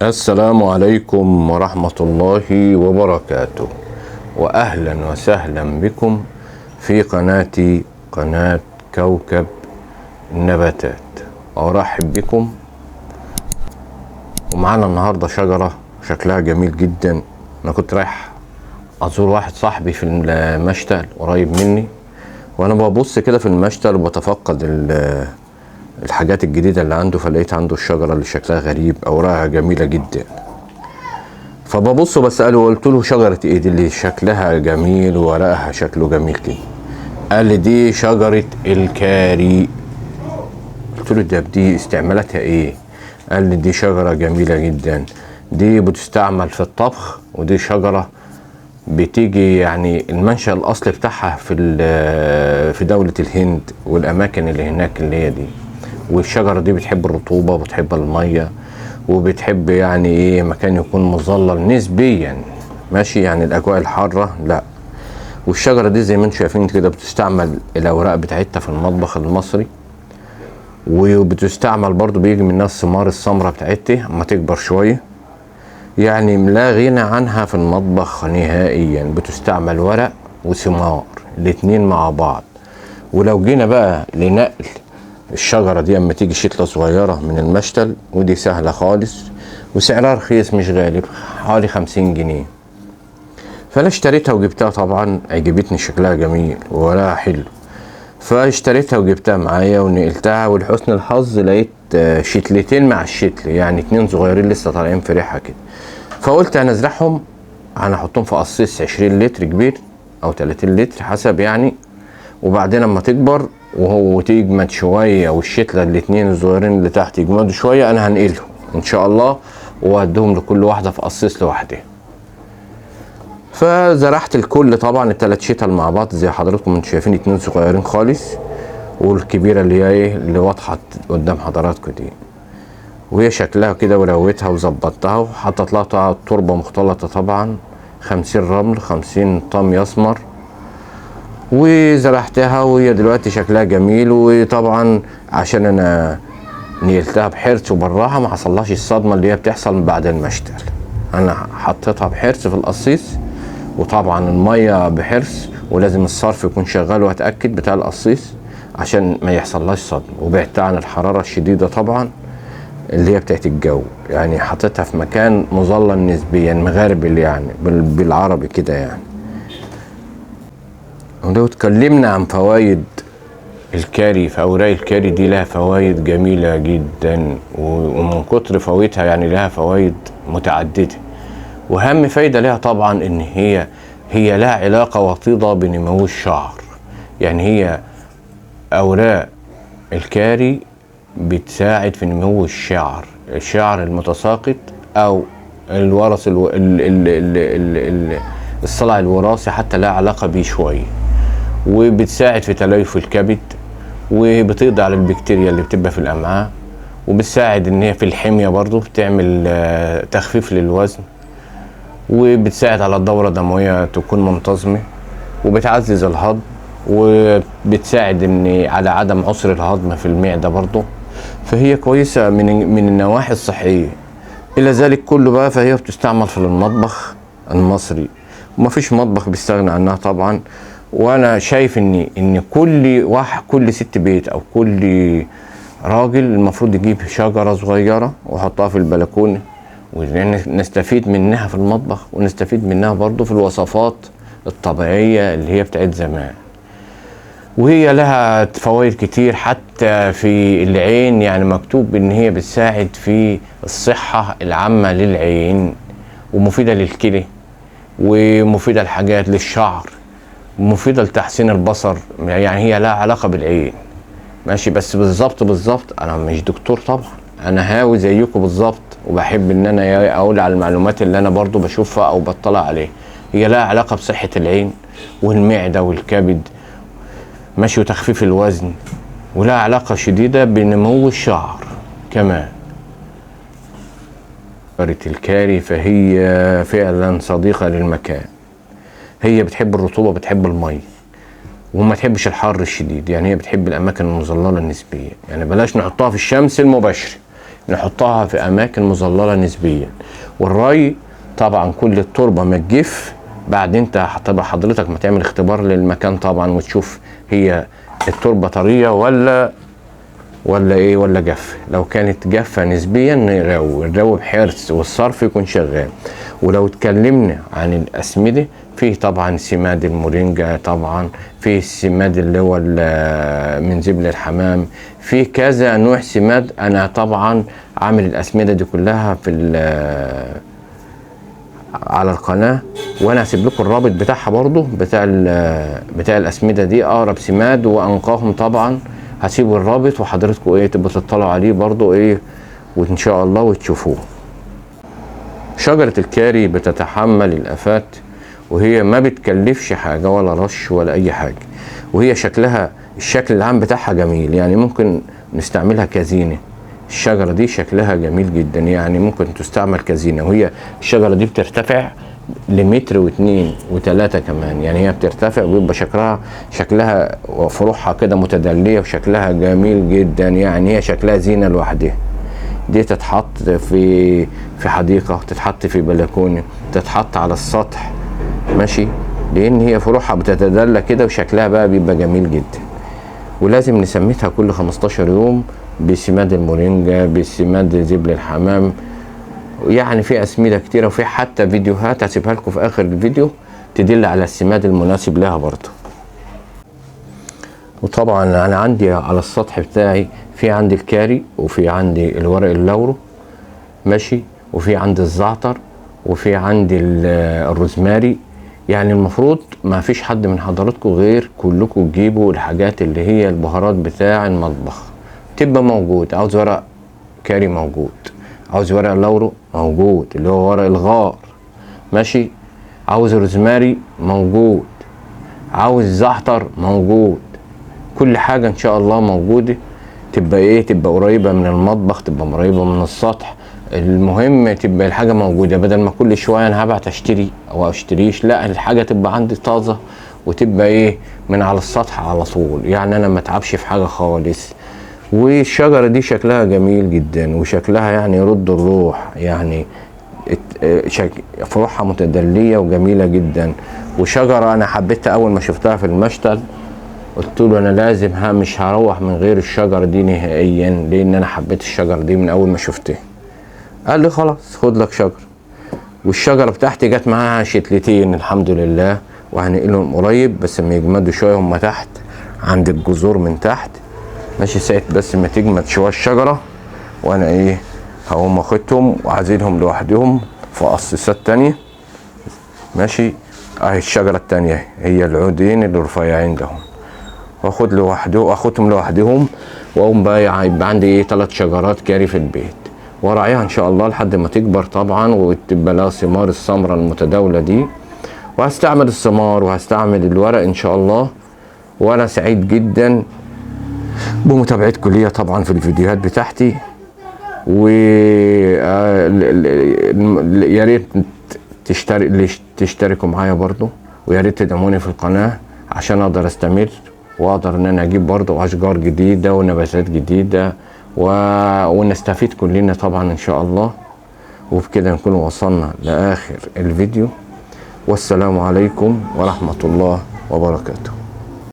السلام عليكم ورحمة الله وبركاته، وأهلا وسهلا بكم في قناتي، قناة كوكب النباتات. أرحب بكم. ومعانا النهاردة شجرة شكلها جميل جدا. أنا كنت رايح أزور واحد صاحبي في المشتل قريب مني، وأنا ببص كده في المشتل وبتفقد الحاجات الجديدة اللي عنده، فلقيت عنده الشجرة اللي شكلها غريب، أوراقها جميلة جدا. فببص بسأله وقلت له شجرة ايه دي اللي شكلها جميل وورقها شكله جميل كده؟ قال لي دي شجرة الكاري. قلت له دي استعمالاتها ايه؟ قال لي دي شجرة جميلة جدا، دي بتستعمل في الطبخ، ودي شجرة بتيجي يعني المنشأ الأصلي بتاعها في دولة الهند والأماكن اللي هناك اللي هي دي. والشجرة دي بتحب الرطوبة وبتحب المية وبتحب يعني ايه مكان يكون مظلل نسبيا، ماشي، يعني الأجواء الحارة لا. والشجرة دي زي ما انتم شايفين كده بتستعمل الأوراق بتاعتها في المطبخ المصري، وبتستعمل برضو بيجي منها الثمار السمراء بتاعتها اما تكبر شوية، يعني لا غنى عنها في المطبخ نهائيا. بتستعمل ورق وثمار الاتنين مع بعض. ولو جينا بقى لنقل الشجرة دي اما تيجي شتلة صغيرة من المشتل، ودي سهلة خالص وسعرها رخيص مش غالي، حوالي 50 جنيه. فانا اشتريتها وجبتها، طبعا عجبتني شكلها جميل وورقها حلو، فاشتريتها وجبتها معايا ونقلتها. ولحسن الحظ لقيت شتلتين مع الشتل، يعني 2 صغيرين لسه طالعين في ريحة كده. فقلت انا ازرعهم، انا احطهم في قصيص 20 لتر كبير او 30 لتر حسب يعني، وبعدين اما تكبر وهو تجمد شويه والشتله الاتنين الصغيرين اللي تحت يجمدوا شويه، انا هنقلهم ان شاء الله وادهم لكل واحده في قصيص لوحدها. فزرعت الكل طبعا ال3 شتل مع بعض زي حضراتكم انتم شايفين، 2 صغيرين خالص والكبيره اللي هي ايه اللي واضحه قدام حضراتكم دي. وهي شكلها كده ولويتها وظبطتها وحطيت لها تربه مختلطه طبعا، 50 رمل 50 طمي اسمر، وزرعتها وهي دلوقتي شكلها جميل. وطبعا عشان انا نقلتها بحرص وبالراحه ما حصلهاش الصدمه اللي هي بتحصل بعد المشتل، انا حطيتها بحرص في القصيص، وطبعا الميه بحرص، ولازم الصرف يكون شغال واتاكد بتاع القصيص عشان ما يحصلهاش صدمه. وبعدتها عن الحراره الشديده طبعا اللي هي بتاعت الجو، يعني حطيتها في مكان مظلل نسبيا مغربل يعني بالعربي كده يعني. ولو اتكلمنا عن فوائد الكاري، فأوراق الكاري دي لها فوائد جميلة جدا، ومن كتر فوائدها يعني لها فوائد متعددة. وأهم فايدة لها طبعا إن هي لها علاقة وطيدة بنمو الشعر. يعني هي أوراق الكاري بتساعد في نمو الشعر المتساقط أو الورث الصلع الوراثي حتى لها علاقة بيه شوية. وبتساعد في تليف الكبد، وبتقضي على البكتيريا اللي بتبقى في الامعاء، وبتساعد ان هي في الحمية برضو، بتعمل تخفيف للوزن، وبتساعد على الدورة الدموية تكون منتظمة، وبتعزز الهضم، وبتساعد ان على عدم عسر الهضم في المعدة برضو. فهي كويسة من النواحي الصحية. الى ذلك كله بقى فهي بتستعمل في المطبخ المصري، ومفيش مطبخ بيستغنى عنها طبعا. وانا شايف ان كل ست بيت او كل راجل المفروض يجيب شجرة صغيرة ويحطها في البلكونة، ونستفيد منها في المطبخ، ونستفيد منها برضو في الوصفات الطبيعية اللي هي بتاعت زمان. وهي لها فوائد كتير حتى في العين، يعني مكتوب ان هي بتساعد في الصحة العامة للعين، ومفيدة للكلى، ومفيدة لحاجات للشعر، مفيدة لتحسين البصر. يعني هي لها علاقة بالعين، ماشي. بس بالظبط انا مش دكتور طبعا، انا هاوي زيكم بالظبط، وبحب ان انا اقول على المعلومات اللي انا برضو بشوفها او بطلع عليها. هي لها علاقة بصحة العين والمعدة والكبد، ماشي، وتخفيف الوزن، ولها علاقة شديدة بنمو الشعر كمان. شجرة الكاري فهي فعلا صديقة للمكان. هي بتحب الرطوبة، بتحب المية، وما تحبش الحر الشديد. يعني هي بتحب الاماكن المظلله النسبيه، يعني بلاش نحطها في الشمس المباشره، نحطها في اماكن مظلله نسبيا. والري طبعا كل التربه ما تجف، بعد انت هتبقى حضرتك ما تعمل اختبار للمكان طبعا وتشوف هي التربه طريه ولا جافه. لو كانت جافه نسبيا نروي بحرص والصرف يكون شغال. ولو اتكلمنا عن الاسمده، فيه طبعا سماد المورينجا، طبعا فيه السماد اللي هو من زبل الحمام، فيه كذا نوع سماد. انا طبعا عامل الاسمده دي كلها على القناه، وانا هسيب لكم الرابط بتاعها برضو بتاع الاسمده دي، اقرب سماد وانقاهم طبعا. هسيب الرابط وحضرتكم تبقوا تطلعوا عليه برضو وان شاء الله وتشوفوه. شجره الكاري بتتحمل الافات، وهي ما بتكلفش حاجه ولا رش ولا اي حاجه، وهي الشكل العام بتاعها جميل، يعني ممكن نستعملها كزينه. الشجره دي شكلها جميل جدا، يعني ممكن تستعمل كزينه. وهي الشجره دي بترتفع لمتر واتنين وتلاتة كمان، يعني هي بترتفع وبيبقى شكلها وفروعها كده متدلية وشكلها جميل جدا، يعني هي شكلها زينة لوحدها. دي تتحط في حديقة، تتحط في بلكونة، تتحط على السطح، ماشي، لان هي فروعها بتتدلى كده وشكلها بقى بيبقى جميل جدا. ولازم نسميتها كل 15 يوم بسماد المورينجا، بسماد زبل الحمام. يعني في اسمده كتيره، وفي حتى فيديوهات هسيبها لكم في اخر الفيديو تدل على السماد المناسب لها برضه. وطبعا انا عندي على السطح بتاعي في عندي الكاري، وفي عندي الورق اللورو، ماشي، وفي عندي الزعتر، وفي عندي الروزماري. يعني المفروض ما فيش حد من حضراتكم غير كلكم تجيبوا الحاجات اللي هي البهارات بتاع المطبخ تبقى موجود. عاوز ورق كاري موجود، عاوز ورق لورو موجود اللي هو ورق الغار، ماشي، عاوز روزماري موجود، عاوز زعتر موجود. كل حاجة ان شاء الله موجودة. تبقى قريبة من المطبخ، تبقى قريبة من السطح. المهم تبقى الحاجة موجودة، بدل ما كل شوية انا هبعت اشتري او اشتريش، لا، الحاجة تبقى عندي طازة وتبقى من على السطح على طول، يعني انا ما اتعبش في حاجة خالص. والشجرة دي شكلها جميل جدا، وشكلها يعني يرد الروح، يعني فروعها متدلية وجميلة جدا. وشجرة انا حبيتها اول ما شفتها في المشتل، قلت له انا لازم مش هروح من غير الشجرة دي نهائيا، لان انا حبيت الشجرة دي من اول ما شفتها. قال لي خلاص خد لك شجرة. والشجرة بتاعتي جت معاها شتلتين الحمد لله، وهنقلهم قريب بس ما يجمدوا شوية، هم تحت عند الجذور من تحت، ماشي. ساعة بس ما تجمد شوية الشجرة، وانا هقوم اخدهم وعزلهم لوحدهم في قصيصات تانية، ماشي. اهي الشجرة التانية هي العودين اللي رفيعين دهم، واخدهم لوحدهم، واقوم بقى يبقى عندي 3 شجرات كاري في البيت، وراعيها ان شاء الله لحد ما تكبر طبعا وتبقى لها ثمار الثمرة المتداولة دي. وهستعمل الثمار وهستعمل الورق ان شاء الله. وانا سعيد جدا بمتابعتكم ليا طبعا في الفيديوهات بتاعتي، يا ريت تشتركوا معايا برضو، ويا ريت تدعموني في القناة عشان اقدر استمر، واقدر ان انا اجيب برضو اشجار جديدة ونباتات جديدة ونستفيد كلنا طبعا ان شاء الله. وبكده نكون وصلنا لاخر الفيديو، والسلام عليكم ورحمة الله وبركاته.